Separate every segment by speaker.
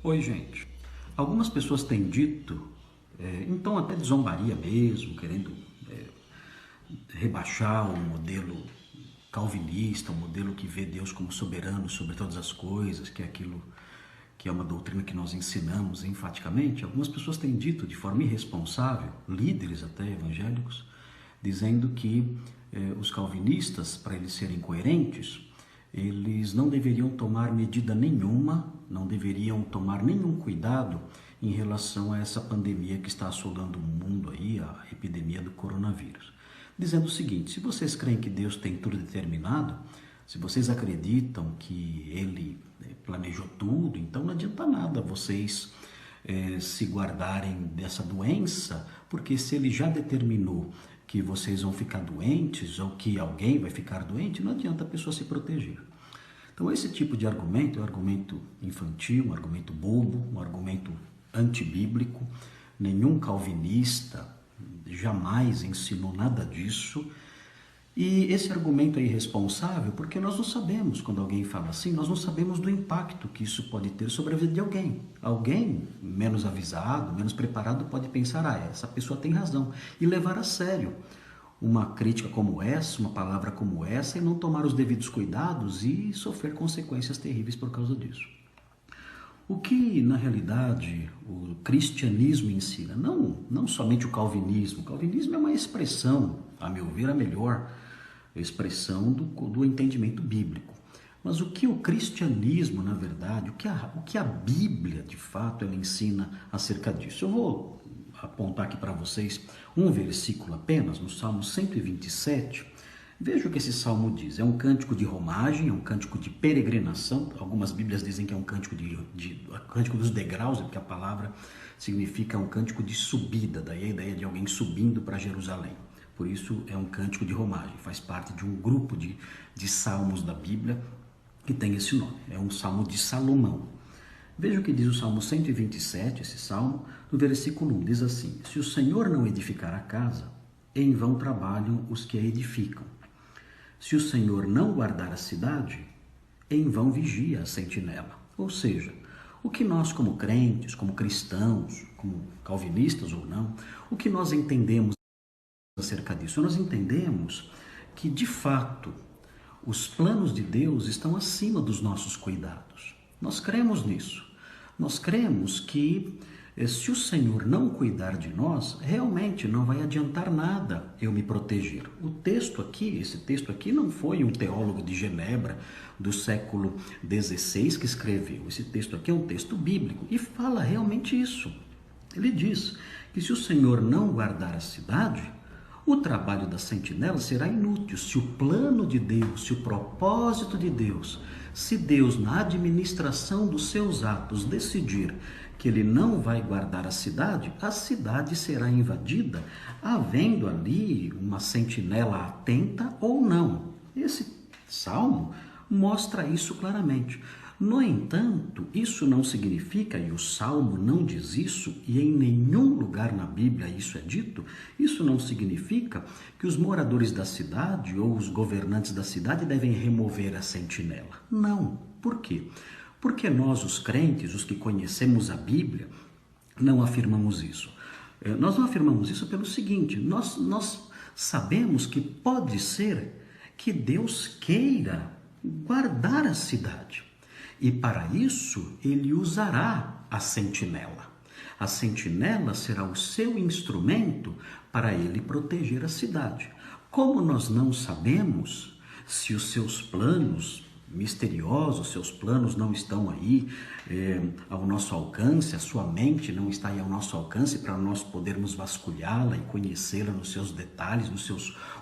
Speaker 1: Oi, gente. Algumas pessoas têm dito, então até de zombaria mesmo, querendo rebaixar o modelo calvinista, o modelo que vê Deus como soberano sobre todas as coisas, que é aquilo que é uma doutrina que nós ensinamos enfaticamente. Algumas pessoas têm dito de forma irresponsável, líderes até evangélicos, dizendo que os calvinistas, para eles serem coerentes, eles não deveriam tomar medida nenhuma, não deveriam tomar nenhum cuidado em relação a essa pandemia que está assolando o mundo aí, a epidemia do coronavírus. Dizendo o seguinte: se vocês creem que Deus tem tudo determinado, se vocês acreditam que Ele planejou tudo, então não adianta nada vocês se guardarem dessa doença, porque se Ele já determinou que vocês vão ficar doentes ou que alguém vai ficar doente, não adianta a pessoa se proteger. Então esse tipo de argumento é um argumento infantil, um argumento bobo, um argumento antibíblico. Nenhum calvinista jamais ensinou nada disso. E esse argumento é irresponsável porque nós não sabemos, quando alguém fala assim, nós não sabemos do impacto que isso pode ter sobre a vida de alguém. Alguém menos avisado, menos preparado pode pensar, essa pessoa tem razão, e levar a sério uma crítica como essa, uma palavra como essa, e não tomar os devidos cuidados e sofrer consequências terríveis por causa disso. O que, na realidade, o cristianismo ensina, não somente o calvinismo. O calvinismo é uma expressão, a meu ver, a melhor expressão do entendimento bíblico. Mas o que o cristianismo, na verdade, o que a Bíblia, de fato, ela ensina acerca disso? Eu vou apontar aqui para vocês um versículo apenas, no Salmo 127. Veja o que esse salmo diz. É um cântico de romagem, é um cântico de peregrinação. Algumas bíblias dizem que é um cântico cântico dos degraus, porque a palavra significa um cântico de subida, daí a ideia de alguém subindo para Jerusalém. Por isso é um cântico de romagem, faz parte de um grupo de salmos da Bíblia que tem esse nome. É um salmo de Salomão. Veja o que diz o Salmo 127, esse salmo, no versículo 1, diz assim: se o Senhor não edificar a casa, em vão trabalham os que a edificam. Se o Senhor não guardar a cidade, em vão vigia a sentinela. Ou seja, o que nós como crentes, como cristãos, como calvinistas ou não, o que nós entendemos acerca disso? Nós entendemos que, de fato, os planos de Deus estão acima dos nossos cuidados. Nós cremos nisso. Nós cremos que se o Senhor não cuidar de nós, realmente não vai adiantar nada eu me proteger. Esse texto aqui não foi um teólogo de Genebra do século XVI que escreveu. Esse texto aqui é um texto bíblico e fala realmente isso. Ele diz que se o Senhor não guardar a cidade, o trabalho da sentinela será inútil. Se o plano de Deus, se o propósito de Deus, se Deus, na administração dos seus atos, decidir que ele não vai guardar a cidade será invadida, havendo ali uma sentinela atenta ou não. Esse salmo mostra isso claramente. No entanto, isso não significa, e o Salmo não diz isso, e em nenhum lugar na Bíblia isso é dito, isso não significa que os moradores da cidade ou os governantes da cidade devem remover a sentinela. Não. Por quê? Porque nós, os crentes, os que conhecemos a Bíblia, não afirmamos isso. Nós não afirmamos isso pelo seguinte: nós sabemos que pode ser que Deus queira guardar a cidade. E para isso, ele usará a sentinela. A sentinela será o seu instrumento para ele proteger a cidade. Como nós não sabemos se os seus planos misteriosos, seus planos não estão aí ao nosso alcance, a sua mente não está aí ao nosso alcance para nós podermos vasculhá-la e conhecê-la nos seus detalhes,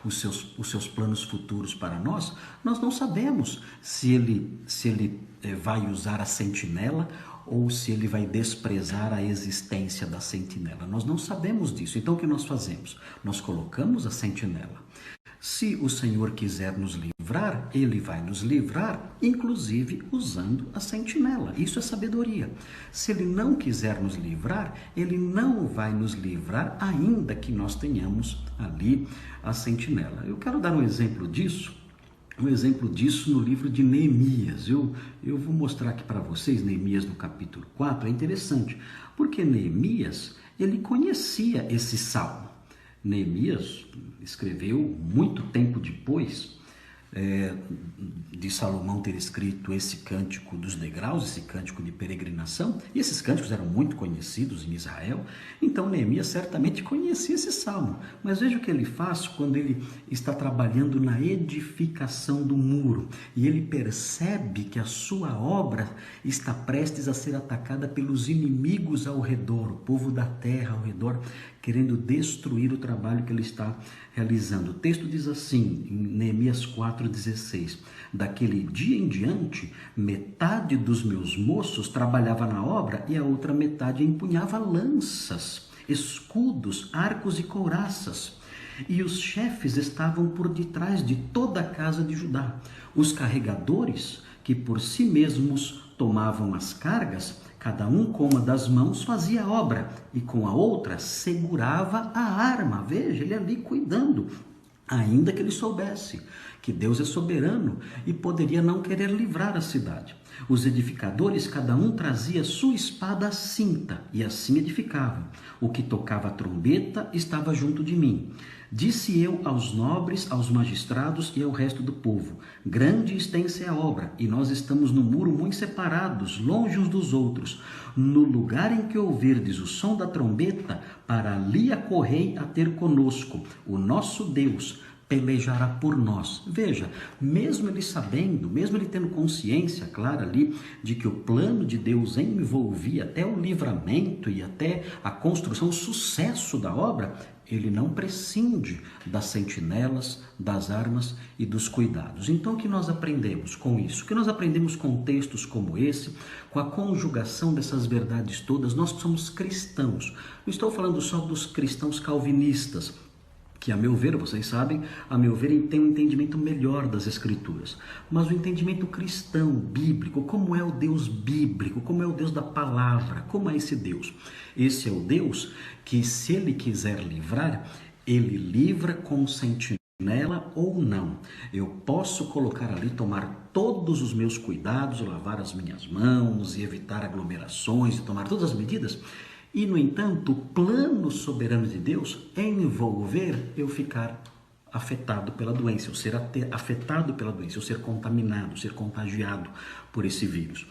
Speaker 1: os seus planos futuros para nós não sabemos se ele vai usar a sentinela ou se ele vai desprezar a existência da sentinela. Nós não sabemos disso. Então o que nós fazemos? Nós colocamos a sentinela. Se o Senhor quiser nos livrar, ele vai nos livrar, inclusive usando a sentinela. Isso é sabedoria. Se ele não quiser nos livrar, ele não vai nos livrar, ainda que nós tenhamos ali a sentinela. Eu quero dar um exemplo disso um exemplo disso no livro de Neemias. Eu vou mostrar aqui para vocês, Neemias no capítulo 4, é interessante, porque Neemias, ele conhecia esse salmo. Neemias escreveu muito tempo depois de Salomão ter escrito esse cântico dos degraus, esse cântico de peregrinação, e esses cânticos eram muito conhecidos em Israel. Então Neemias certamente conhecia esse salmo, mas veja o que ele faz quando ele está trabalhando na edificação do muro, e ele percebe que a sua obra está prestes a ser atacada pelos inimigos ao redor, o povo da terra ao redor, querendo destruir o trabalho que ele está realizando. O texto diz assim, em Neemias 4,16: daquele dia em diante, metade dos meus moços trabalhava na obra e a outra metade empunhava lanças, escudos, arcos e couraças. E os chefes estavam por detrás de toda a casa de Judá. Os carregadores, que por si mesmos tomavam as cargas, cada um com uma das mãos fazia a obra e com a outra segurava a arma. Veja, ele ali cuidando, ainda que ele soubesse que Deus é soberano e poderia não querer livrar a cidade. Os edificadores, cada um trazia sua espada à cinta e assim edificavam. O que tocava a trombeta estava junto de mim. Disse eu aos nobres, aos magistrados e ao resto do povo: grande e extensa é a obra, e nós estamos no muro muito separados, longe uns dos outros. No lugar em que ouvirdes o som da trombeta, para ali acorrei a ter conosco. O nosso Deus pelejará por nós. Veja, mesmo ele sabendo, mesmo ele tendo consciência clara ali de que o plano de Deus envolvia até o livramento e até a construção, o sucesso da obra, ele não prescinde das sentinelas, das armas e dos cuidados. Então, o que nós aprendemos com isso? O que nós aprendemos com textos como esse, com a conjugação dessas verdades todas? Nós que somos cristãos, não estou falando só dos cristãos calvinistas, que, a meu ver, vocês sabem, a meu ver, tem um entendimento melhor das Escrituras. Mas o entendimento cristão, bíblico, como é o Deus bíblico, como é o Deus da palavra, como é esse Deus? Esse é o Deus que, se Ele quiser livrar, Ele livra com sentinela ou não. Eu posso colocar ali, tomar todos os meus cuidados, lavar as minhas mãos e evitar aglomerações e tomar todas as medidas. E, no entanto, o plano soberano de Deus é envolver eu ficar afetado pela doença, eu ser afetado pela doença, eu ser contaminado, ser contagiado por esse vírus.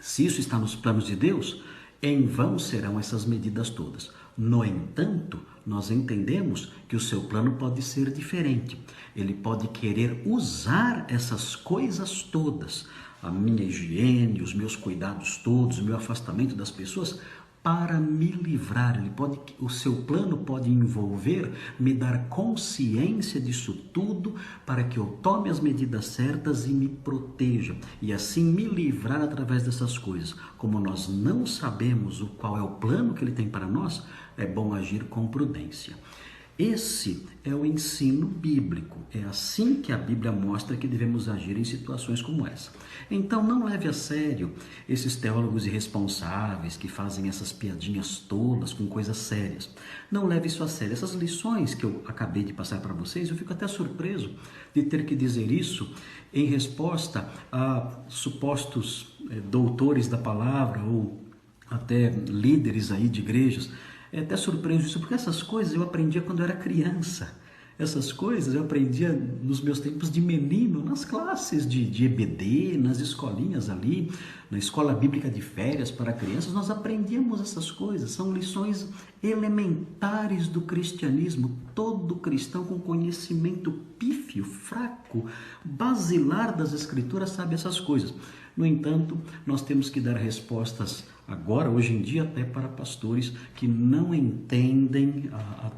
Speaker 1: Se isso está nos planos de Deus, em vão serão essas medidas todas. No entanto, nós entendemos que o seu plano pode ser diferente. Ele pode querer usar essas coisas todas, a minha higiene, os meus cuidados todos, o meu afastamento das pessoas, para me livrar. O seu plano pode envolver me dar consciência disso tudo para que eu tome as medidas certas e me proteja e assim me livrar através dessas coisas. Como nós não sabemos qual é o plano que ele tem para nós, é bom agir com prudência. Esse é o ensino bíblico, é assim que a Bíblia mostra que devemos agir em situações como essa. Então não leve a sério esses teólogos irresponsáveis que fazem essas piadinhas tolas com coisas sérias. Não leve isso a sério. Essas lições que eu acabei de passar para vocês, eu fico até surpreso de ter que dizer isso em resposta a supostos doutores da palavra ou até líderes aí de igrejas. É até surpreso isso, porque essas coisas eu aprendia quando eu era criança. Essas coisas eu aprendia nos meus tempos de menino, nas classes de EBD, nas escolinhas ali, na escola bíblica de férias para crianças, nós aprendíamos essas coisas. São lições elementares do cristianismo. Todo cristão com conhecimento pífio, fraco, basilar das Escrituras sabe essas coisas. No entanto, nós temos que dar respostas agora, hoje em dia, até para pastores que não entendem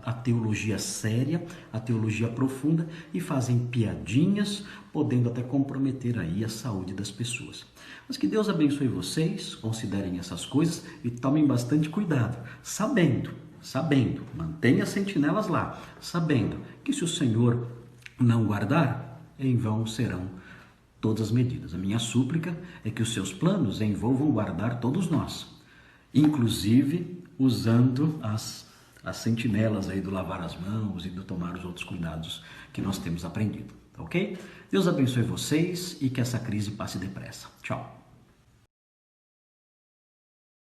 Speaker 1: a teologia séria, a teologia profunda e fazem piadinhas, podendo até comprometer aí a saúde das pessoas. Mas que Deus abençoe vocês, considerem essas coisas e tomem bastante cuidado, sabendo, mantenha as sentinelas lá, sabendo que se o Senhor não guardar, em vão serão todas as medidas. A minha súplica é que os seus planos envolvam guardar todos nós, inclusive usando as sentinelas aí do lavar as mãos e do tomar os outros cuidados que nós temos aprendido. tá ok? Deus abençoe vocês e que essa crise passe depressa. Tchau.